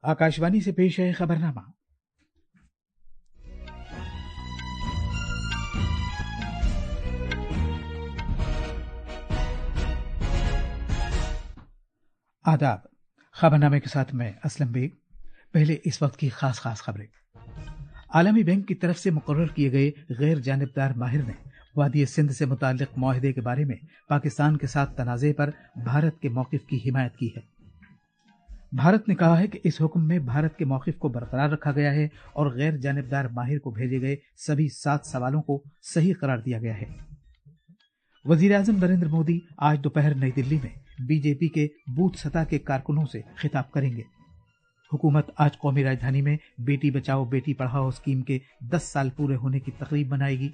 आकाशवाणी से पेश है खबरनामा। आदाब। खबरनामे के साथ मैं असलम बेग। पहले इस वक्त की खास खबरें। आलमी बैंक की तरफ से मुकर्रर किए गए गैर जानिबदार माहिर ने वादी सिंध से मुताल्लिक मुआहदे के बारे में पाकिस्तान के साथ तनाज़े पर भारत के मौक़िफ़ की हिमायत की है। भारत ने कहा है कि इस हुक्म में भारत के मौक़िफ़ को बरकरार रखा गया है और गैर जानिबदार माहिर को भेजे गए सभी 7 सवालों को सही करार दिया गया है। वज़ीर आज़म नरेंद्र मोदी आज दोपहर नई दिल्ली में बीजेपी के बूथ सतह के कारकुनों से खिताब करेंगे। हुकूमत आज कौमी राजधानी में बेटी बचाओ बेटी पढ़ाओ स्कीम के 10 साल पूरे होने की तकरीब मनाएगी।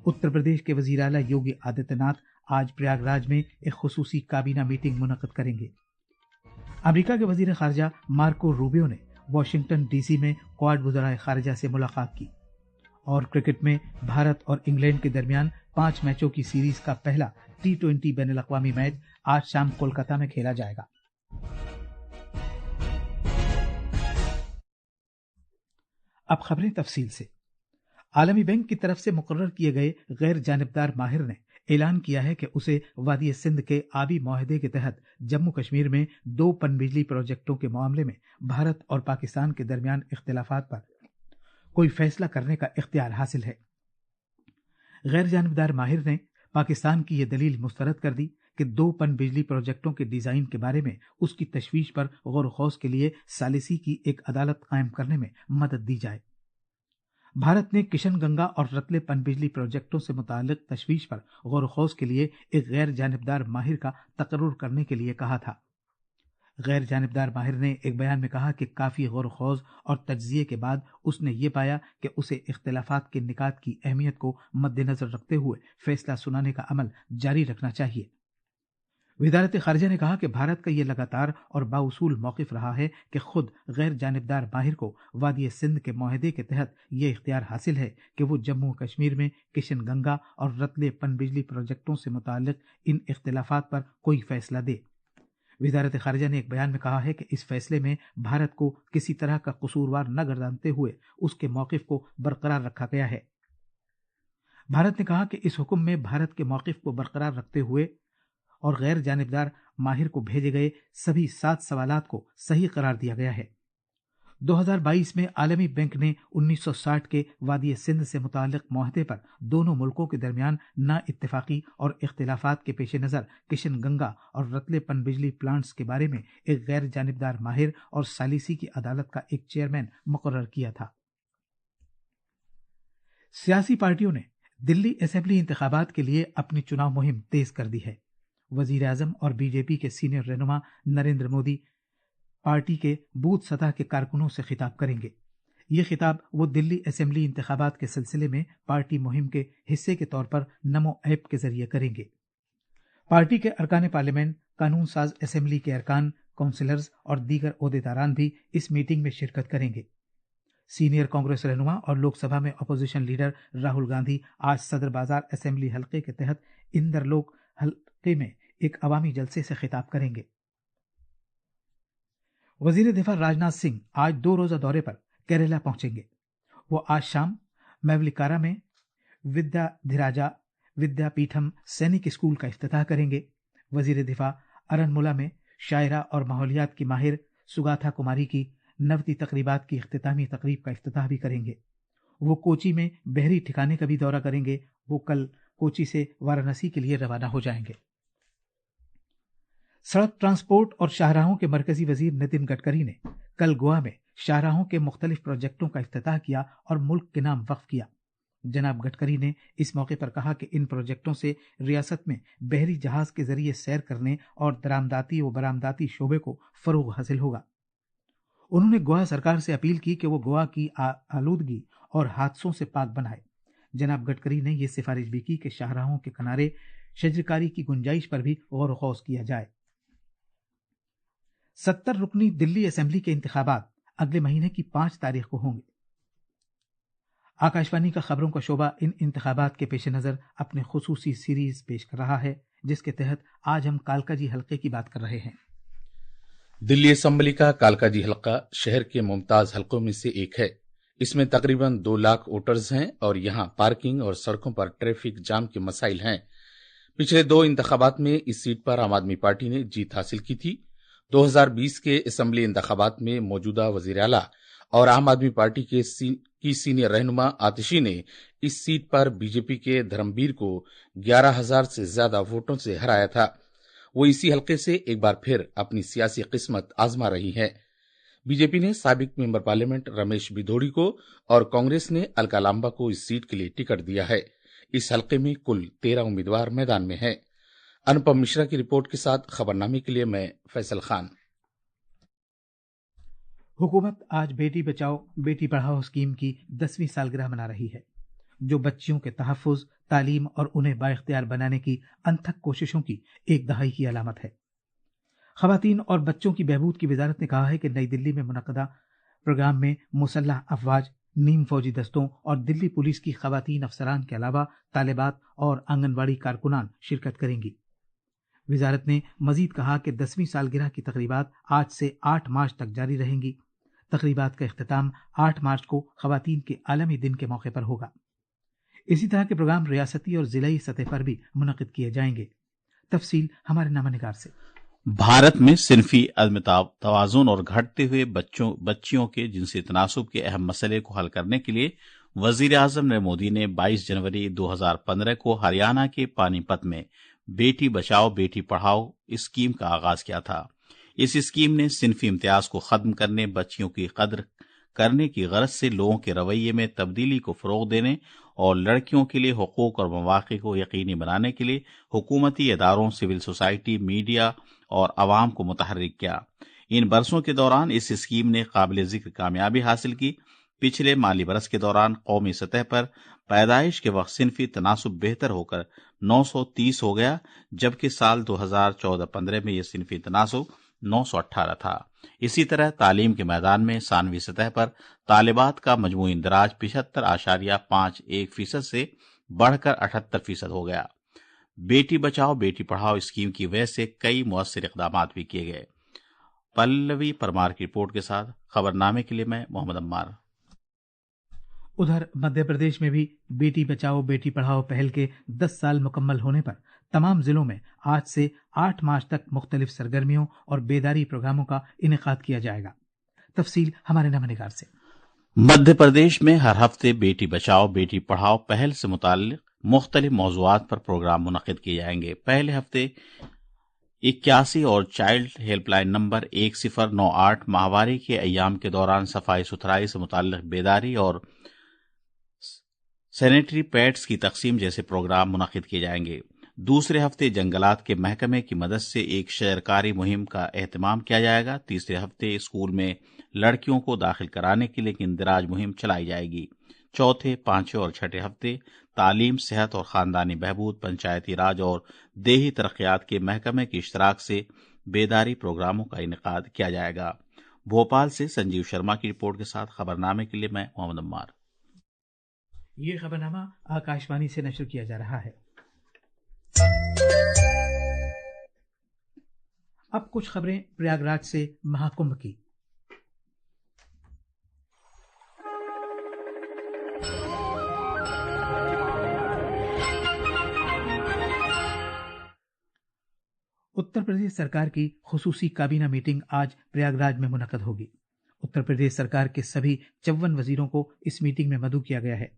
उत्तर प्रदेश के वज़ीर आला योगी आदित्यनाथ आज प्रयागराज में एक खुसूसी काबीना मीटिंग मुनक़्क़िद करेंगे। अमेरिका के वज़ीर ख़ारजा मार्को रूबियो ने वाशिंगटन डीसी में क्वाड वज़राए ख़ारजा से मुलाकात की। और क्रिकेट में भारत और इंग्लैंड के दरमियान 5 मैचों की सीरीज का पहला T20 बैनुल-अक़वामी मैच आज शाम कोलकाता में खेला जाएगा। अब खबरें तफसील से। आलमी बैंक की तरफ से मुकर्रर किए गए गैर जानिबदार माहिर ने ऐलान किया है कि उसे वादी सिंध के आबी मुआहदे के तहत जम्मू कश्मीर में 2 पनबिजली प्रोजेक्टों के मामले में भारत और पाकिस्तान के दरमियान इख्तिलाफात पर कोई फैसला करने का इख्तियार हासिल है। गैर जानिबदार माहिर ने पाकिस्तान की यह दलील मुस्तरद कर दी कि 2 पनबिजली प्रोजेक्टों के डिजाइन के बारे में उसकी तशवीश पर गौर खौज के लिए सालिसी की एक अदालत कायम करने में मदद दी जाए। भारत ने किशन गंगा और रतले पनबिजली प्रोजेक्टों से मुताल्लिक तशवीश पर गौर खौज के लिए एक गैर जानिबदार माहिर का तकर्रुर करने के लिए कहा था। गैर जानिबदार माहिर ने एक बयान में कहा कि काफ़ी गौर खौज और तज्जिये के बाद उसने ये पाया कि उसे इख्तिलाफात के निकात की अहमियत को मद्देनजर रखते हुए फैसला सुनाने का अमल जारी रखना चाहिए। वज़ारत ख़ारिजा ने कहा कि भारत का ये लगातार और बाउसूल मौक़िफ़ रहा है कि खुद गैर जानिबदार माहिर को वादी सिंध के मुआहदे के तहत ये इख्तियार हासिल है कि वो जम्मू कश्मीर में किशन गंगा और रतले पनबिजली प्रोजेक्टों से मुताल्लिक इन इख्तिलाफात पर कोई फैसला दे। वज़ारत ख़ारिजा ने एक बयान में कहा है कि इस फैसले में भारत को किसी तरह का कसूरवार न गर्दानते हुए उसके मौक़िफ़ को बरकरार रखा गया है। भारत ने कहा कि इस हुक्म में भारत के मौक़िफ़ को बरकरार रखते हुए और गैर जानिबदार माहिर को भेजे गए सभी 7 सवालात को सही करार दिया गया है। 2022 में आलमी बैंक ने 1960 के वादी सिंध से मुताल्लिक मुआहदे पर दोनों मुल्कों के दरमियान ना इत्तेफाकी और इख्तिलाफात के पेश नज़र किशन गंगा और रतले पनबिजली प्लांट्स के बारे में एक गैर जानिबदार माहिर और सालिसी की अदालत का एक चेयरमैन मुकर्रर किया था। सियासी पार्टियों ने दिल्ली असेंबली इंतखाबात के लिए अपनी चुनाव मुहिम तेज कर दी है। वज़ीर आज़म और बीजेपी के सीनियर रहनुमा नरेंद्र मोदी पार्टी के बूथ सतह के कारकुनों से खिताब करेंगे। ये खिताब वो दिल्ली असेंबली इंतखाबात के सिलसिले में पार्टी मुहिम के हिस्से के तौर पर नमो ऐप के जरिए करेंगे। पार्टी के अरकान पार्लियामेंट, कानून साज असेंबली के अरकान, काउंसिलर्स और दीगर ओहदेदारान भी इस मीटिंग में शिरकत करेंगे। सीनियर कांग्रेस रहनुमा और लोकसभा में अपोजिशन लीडर राहुल गांधी आज सदर बाजार असेंबली हल्के के तहत इंदरलोक हल्के में एक अवामी जलसे से खिताब करेंगे। वजीर दिफा राजनाथ सिंह आज 2 रोजा दौरे पर केरला पहुंचेंगे। वो आज शाम मैवलिकारा में विद्याधिराजा विद्यापीठम सैनिक स्कूल का इफ्तिताह करेंगे। वजीर दिफा अरनमुला में शायरा और माहौलियात की माहिर सुगाथा कुमारी की 90 तकरीबात की इख्तितामी तकरीब का इफ्तिताह भी करेंगे। वो कोची में बहरी ठिकाने का भी दौरा करेंगे। वो कल कोची से वाराणसी के लिए रवाना हो जाएंगे। सड़क ट्रांसपोर्ट और शाहराहों के मरकजी वजीर नितिन गडकरी ने कल गोवा में शाहराहों के मुख्तलिफ प्रोजेक्टों का इफ्तिताह किया और मुल्क के नाम वक्फ किया। जनाब गडकरी ने इस मौके पर कहा कि इन प्रोजेक्टों से रियासत में बहरी जहाज के जरिए सैर करने और दरामदाती व बरामदाती शोबे को फरोग हासिल होगा। उन्होंने गोवा सरकार से अपील की कि वो गोवा की आलूदगी और हादसों से पाक बनाए। जनाब गडकरी ने यह सिफारिश भी की कि शाहराहों के किनारे शजरकारी की गुंजाइश पर भी गौर खौज किया जाए। 70 रुकनी दिल्ली असेंबली के इंतखाबात अगले महीने की 5 तारीख को होंगे। आकाशवाणी का खबरों का शोबा इन इंतखाबात के पेश नज़र अपने खुसूसी सीरीज पेश कर रहा है, जिसके तहत आज हम कालकाजी हल्के की बात कर रहे हैं। दिल्ली असेंबली का कालकाजी हलका शहर के मुमताज हलकों में से एक है। इसमें तकरीबन 2 लाख वोटर्स हैं और यहां पार्किंग और सड़कों पर ट्रैफिक जाम के मसाइल हैं। पिछले 2 इंतखाबात में इस सीट पर आम आदमी पार्टी ने जीत हासिल की थी। 2020 के असेंबली इंतखाबात में मौजूदा वजीर आला और आम आदमी पार्टी की सीनियर रहनुमा आतिशी ने इस सीट पर बीजेपी के धर्मवीर को 11,000 से ज्यादा वोटों से हराया था। वो इसी हलके से एक बार फिर अपनी सियासी किस्मत आजमा रही है। बीजेपी ने साबिक मेंबर पार्लियामेंट रमेश बिधोड़ी को और कांग्रेस ने अलका लांबा को इस सीट के लिए टिकट दिया है। इस हलके में कुल 13 उम्मीदवार मैदान में हैं। अनुपम मिश्रा की रिपोर्ट के साथ खबरनामे के लिए मैं फैसल खान। हुकूमत आज बेटी बचाओ बेटी पढ़ाओ स्कीम की 10वीं सालगिरह मना रही है, जो बच्चियों के तहफ्फुज, तालीम और उन्हें बाइख्तियार बनाने की अनथक कोशिशों की एक दहाई की अलामत है। खवातीन और बच्चों की बहबूद की वजारत ने कहा है कि नई दिल्ली में मुनक्कदा प्रोग्राम में मुसल्लह अफवाज, नीम फौजी दस्तों और दिल्ली पुलिस की खवातीन अफसरान के अलावा तालिबात और आंगनबाड़ी कारकुनान शिरकत करेंगी। वजारत ने मजीद कहा कि 10वीं सालगिरह की तकरीबात आज से 8 मार्च तक जारी रहेंगी। तकरीबात का इख्तिताम 8 मार्च को खवातीन के आलमी दिन के मौके पर होगा। इसी तरह के प्रोग्राम रियासती और जिलाई सतह पर भी मुनक्किद किए जाएंगे। तफसील हमारे नामानिगार से। भारत में सिनफी अदम तवाजुन और घटते हुए बच्चियों के जिनसी तनासुब के अहम मसले को हल करने के लिए वजीर आजम नरेंद्र मोदी ने 22 जनवरी 2015 को हरियाणा के पानीपत में बेटी बचाओ बेटी पढ़ाओ स्कीम का आगाज किया था। इस स्कीम ने सिनफी इम्तियाज को खत्म करने, बच्चियों की कद्र करने की गरज से लोगों के रवैये में तब्दीली को फरोग देने और लड़कियों के लिए हुकूक और मौक़े को यकीनी बनाने के लिए हुकूमती इदारों, सिविल सोसाइटी, मीडिया और अवाम को मुतहर्रिक किया। इन बरसों के दौरान इस स्कीम ने काबिल जिक्र कामयाबी हासिल की। पिछले माली बरस के दौरान कौमी सतह पर पैदाइश के वक्त सिनफी तनासुब बेहतर होकर 930 हो गया, जबकि साल 2014-15 में यह सिनफी तनासुब 918 था। इसी तरह तालीम के मैदान में सानवी सतह पर तालिबात का मजमूई इंदराज 75.51% से बढ़कर 78% हो गया। बेटी बचाओ बेटी पढ़ाओ स्कीम की वजह से कई मुअस्सिर इक़दामात भी किए गए। पल्लवी परमार की रिपोर्ट के साथ खबरनामे के लिए मैं मोहम्मद अम्मार। उधर मध्य प्रदेश में भी बेटी बचाओ बेटी पढ़ाओ पहल के 10 साल मुकम्मल होने पर तमाम जिलों में आज से 8 मार्च तक मुख्तलिफ सरगर्मियों और बेदारी प्रोग्रामों का इनेकाद किया जाएगा। तफसील हमारे नामानिगार से। मध्य प्रदेश में हर हफ्ते बेटी बचाओ बेटी पढ़ाओ पहल से मुताल्लिक मुख्तलिफ मौज़ूआत पर प्रोग्राम मुनक़िद किए जाएंगे। पहले हफ्ते 81 और चाइल्ड हेल्पलाइन नंबर 1098 माहवारी के अय्याम के दौरान सफाई सुथराई से मुताल्लिक बेदारी और सैनिटरी पैड्स की तकसीम जैसे प्रोग्राम मुनक़िद किए जाएंगे। दूसरे हफ्ते जंगलात के महकमे की मदद से एक शजरकारी मुहिम का एहतमाम किया जाएगा। तीसरे हफ्ते स्कूल में लड़कियों को दाखिल कराने के लिए इंदिराज मुहिम चलाई जाएगी। चौथे, पांचवें और छठे हफ्ते तालीम, सेहत और खानदानी बहबूद, पंचायती राज और देही तरक्यात के महकमे की इश्तराक से बेदारी प्रोग्रामों का इनेकाद किया जाएगा। भोपाल से संजीव शर्मा की रिपोर्ट के साथ खबरनामे के लिए मैं मोहम्मद अम्मार। ये खबरनामा आकाशवाणी से नशर किया जा रहा है। अब कुछ खबरें प्रयागराज से महाकुंभ की। उत्तर प्रदेश सरकार की खुसूसी काबीना मीटिंग आज प्रयागराज में मुनक्कद होगी। उत्तर प्रदेश सरकार के सभी 54 वजीरों को इस मीटिंग में मदऊ किया गया है।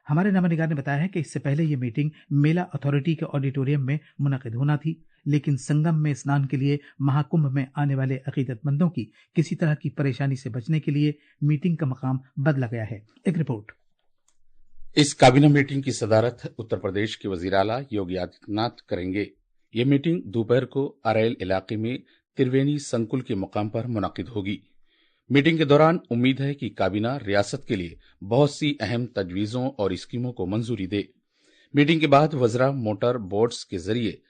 हमारे नामानिगार ने बताया है कि इससे पहले यह मीटिंग मेला अथॉरिटी के ऑडिटोरियम में मुनक्किद होना थी, लेकिन संगम में स्नान के लिए महाकुंभ में आने वाले अकीदतमंदों की किसी तरह की परेशानी से बचने के लिए मीटिंग का मकाम बदला गया है। एक रिपोर्ट। इस काबीना मीटिंग की सदारत उत्तर प्रदेश के वजीर आला योगी आदित्यनाथ करेंगे। ये मीटिंग दोपहर को अरैल इलाके में त्रिवेणी संकुल के मुकाम पर मुनक्किद होगी। मीटिंग के दौरान उम्मीद है कि काबीना रियासत के लिए बहुत सी अहम तजवीजों और स्कीमों को मंजूरी दे। मीटिंग के बाद वज़रा मोटर बोट्स के जरिए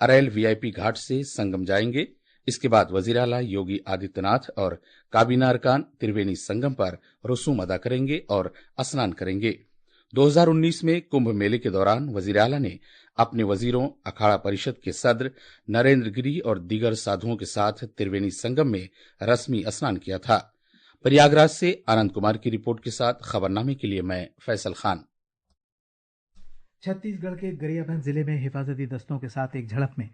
अरैल वीआईपी घाट से संगम जाएंगे। इसके बाद वज़ीर आला योगी आदित्यनाथ और काबीना अरकान त्रिवेणी संगम पर रसूम अदा करेंगे और स्नान करेंगे। 2019 में कुंभ मेले के दौरान वजीर आला ने अपने वजीरों, अखाड़ा परिषद के सदर नरेंद्र गिरी और दीगर साधुओं के साथ त्रिवेणी संगम में रस्मी स्नान किया था। प्रयागराज से आनंद कुमार की रिपोर्ट के साथ खबरनामे के लिए मैं फैसल खान। छत्तीसगढ़ के गरियाबंद जिले में हिफाजती दस्तों के साथ एक झड़प में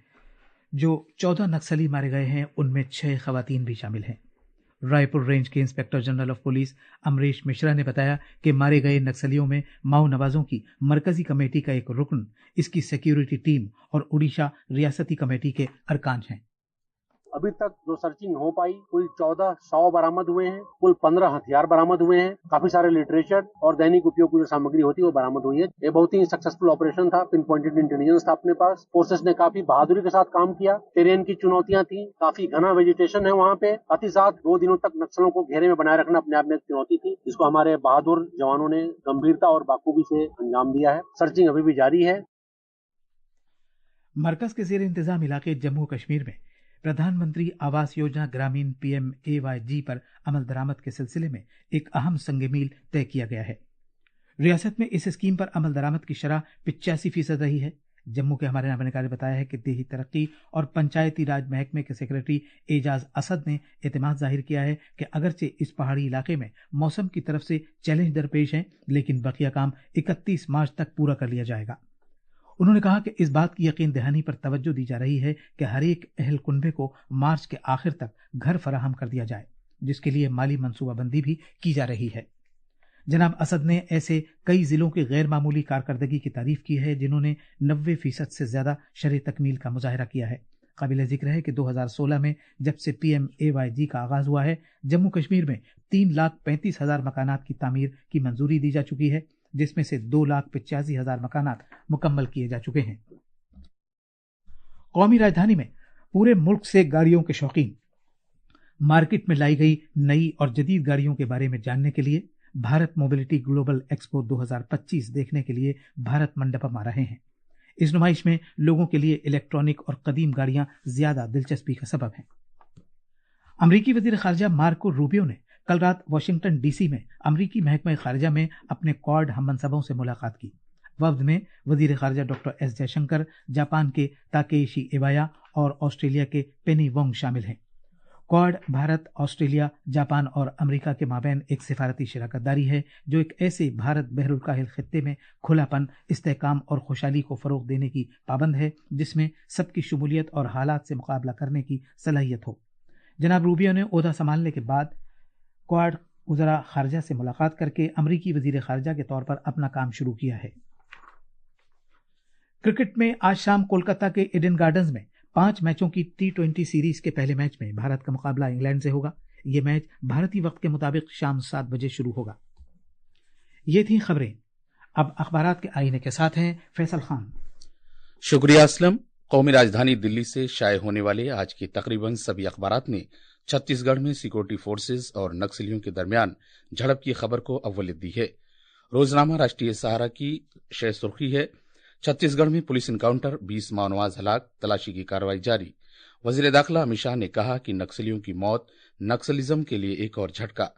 जो 14 नक्सली मारे गए हैं, उनमें 6 खवातीन भी शामिल हैं। रायपुर रेंज के inspector general of police Amrish Mishra ने बताया कि मारे गए नक्सलियों में माओ नवाजों की मरकजी कमेटी का एक रुकन, इसकी सिक्योरिटी टीम और उड़ीसा रियासती कमेटी के अरकान हैं। अभी तक जो सर्चिंग हो पाई, कुल 14 शव बरामद हुए हैं, कुल 15 हथियार बरामद हुए हैं, काफी सारे लिटरेचर और दैनिक उपयोग की जो सामग्री होती है वो बरामद हुई है। ये बहुत ही सक्सेसफुल ऑपरेशन था। पिन पॉइंटेड इंटेलिजेंस था अपने पास। फोर्सेस ने काफी बहादुरी के साथ काम किया। टेरेन की चुनौतियां थी, काफी घना वेजिटेशन है वहाँ पे। साथ ही साथ 2 दिनों तक नक्सलों को घेरे में बनाए रखना अपने आप में एक चुनौती थी, जिसको हमारे बहादुर जवानों ने गंभीरता और बाखूबी से अंजाम दिया है। सर्चिंग अभी भी जारी है। मरकज के जेर इंतजाम इलाके जम्मू कश्मीर में प्रधानमंत्री आवास योजना ग्रामीण PMAYG पर अमल दरामद के सिलसिले में एक अहम संग मील तय किया गया है। रियासत में इस स्कीम पर अमल दरामद की शरह 85% रही है। जम्मू के हमारे नामनिकार ने बताया है कि देही तरक्की और पंचायती राज महकमे के सेक्रेटरी एजाज असद ने एतमाद जाहिर किया है कि अगरचे इस पहाड़ी इलाके में मौसम की तरफ से चैलेंज दरपेश हैं, लेकिन बकिया काम 31 मार्च तक पूरा कर लिया जाएगा। उन्होंने कहा कि इस बात की यकीन दहानी पर तवज्जो दी जा रही है कि हर एक अहल कुनबे को मार्च के आखिर तक घर फराहम कर दिया जाए, जिसके लिए माली मंसूबाबंदी भी की जा रही है। जनाब असद ने ऐसे कई जिलों की गैर मामूली कारकर्दगी की तारीफ की है जिन्होंने 90% से ज्यादा शरह तकमील का मुजाहरा किया है। काबिल जिक्र है कि 2016 में जब से PMAYG का आगाज हुआ है, जम्मू कश्मीर में 3,35,000 मकानात की तामीर की मंजूरी दी जा चुकी है, जिसमें से 2,85,000 मकानात मुकम्मल किए जा चुके हैं। कौमी राजधानी में पूरे मुल्क से गाड़ियों के शौकीन मार्केट में लाई गई नई और जदीद गाड़ियों के बारे में जानने के लिए भारत मोबिलिटी ग्लोबल एक्सपो 2025 देखने के लिए भारत मंडपम आ रहे हैं। इस नुमाइश में लोगों के लिए इलेक्ट्रॉनिक और कदीम गाड़ियां ज्यादा दिलचस्पी का सबब हैं। अमरीकी वजीर खारजा मार्को रूबियो ने कल रात वाशिंगटन DC में अमरीकी महकमा खारजा में अपने क्वाड हममनसबों से मुलाकात की। वफ्द में वजीर खारजा डॉक्टर S जयशंकर, जापान के ताकेशी इवाया और ऑस्ट्रेलिया के पेनी वोंग शामिल हैं। क्वाड भारत, ऑस्ट्रेलिया, जापान और अमेरिका के माबैन एक सिफारती शराकतदारी है जो एक ऐसे भारत बहरुल काहिल खित्ते में खुलापन, इस्तेहकाम और खुशहाली को फरोग देने की पाबंद है, जिसमें सबकी शमूलियत और हालात से मुकाबला करने की सलाहियत हो। जनाब रूबियो ने ओहदा संभालने के बाद क्वाड वज़रा खारजा से मुलाकात करके अमरीकी वजीर खारजा के तौर पर अपना काम शुरू किया है। क्रिकेट में आज शाम कोलकाता के ईडन गार्डन्स में 5 मैचों की T20 सीरीज के पहले मैच में भारत का मुकाबला इंग्लैंड से होगा। यह मैच भारतीय वक्त के मुताबिक शाम 7 बजे शुरू होगा। ये थी खबरें। अब अखबारात के आईने के साथ हैं फैसल खान। शुक्रिया असलम। कौमी राजधानी दिल्ली से शाये होने वाले आज की तकरीबन सभी अखबारात ने छत्तीसगढ़ में सिक्योरिटी फोर्सेज और नक्सलियों के दरमियान झड़प की खबर को अव्वलियत दी है। रोजनामा राष्ट्रीय सहारा की शह सुर्खी है, छत्तीसगढ़ में पुलिस इनकाउंटर, 20 माओनवाज हलाक, तलाशी की कार्रवाई जारी। वजीर दाखिला अमित शाह ने कहा कि नक्सलियों की मौत नक्सलिज्म के लिए एक और झटका।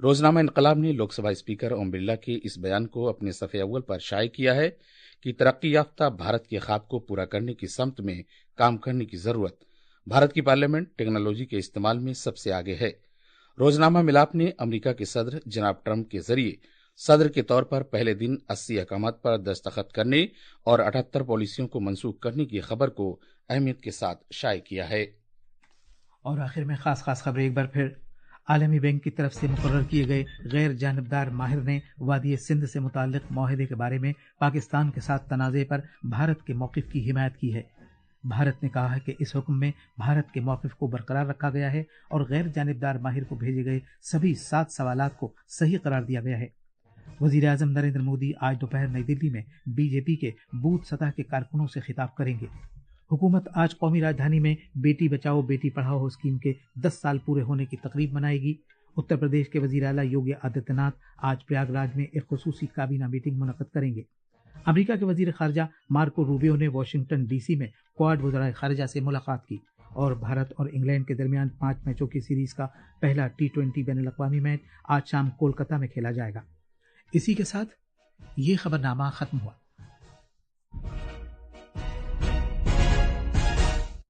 रोजनामा इनकलाब ने लोकसभा स्पीकर ओम बिरला के इस बयान को अपने सफ़े अव्वल पर शाये किया है कि तरक्की याफ्ता भारत के ख्वाब को पूरा करने की समत में काम करने की जरूरत। भारत की पार्लियामेंट टेक्नोलॉजी के इस्तेमाल में सबसे आगे है। रोजनामा मिलाप ने अमेरिका के सदर जनाब ट्रंप के जरिए सदर के तौर पर पहले दिन 80 अहकामात पर दस्तखत करने और 78 पॉलिसियों को मनसूख करने की खबर को अहमियत के साथ शाये किया है। और आखिर में खास खबरें एक बार फिर। आलमी बैंक की तरफ से मुकर्रर किए गए गैर जानिबदार माहिर ने वादी सिंध से मुताल्लिक माहदे के बारे में पाकिस्तान के साथ तनाज़े पर भारत के मौक़िफ़ की हिमायत की है। भारत ने कहा है कि इस हुक्म में भारत के मौक़िफ़ को बरकरार रखा गया है और गैर जानिबदार माहिर को भेजे गए सभी 7 सवालात को सही करार दिया गया है। वज़ीर आज़म नरेंद्र मोदी आज दोपहर नई दिल्ली में बीजेपी के बूथ सतह के कारकुनों से खिताब करेंगे। हुकूमत आज कौमी राजधानी में बेटी बचाओ बेटी पढ़ाओ स्कीम के 10 साल पूरे होने की तकरीब मनाएगी। उत्तर प्रदेश के वज़ीर आला योगी आदित्यनाथ आज प्रयागराज में एक खुसूसी काबीना मीटिंग मुनक़्क़द करेंगे। अमेरिका के वज़ीर ख़ारजा मार्को रूबियो ने वाशिंगटन DC में क्वाड वज़राए ख़ारजा से मुलाकात की और भारत और इंग्लैंड के दरमियान 5 मैचों की सीरीज़ का पहला T20 बैनुल-अक़वामी मैच आज शाम कोलकाता में खेला जाएगा। इसी के साथ ये खबरनामा खत्म हुआ।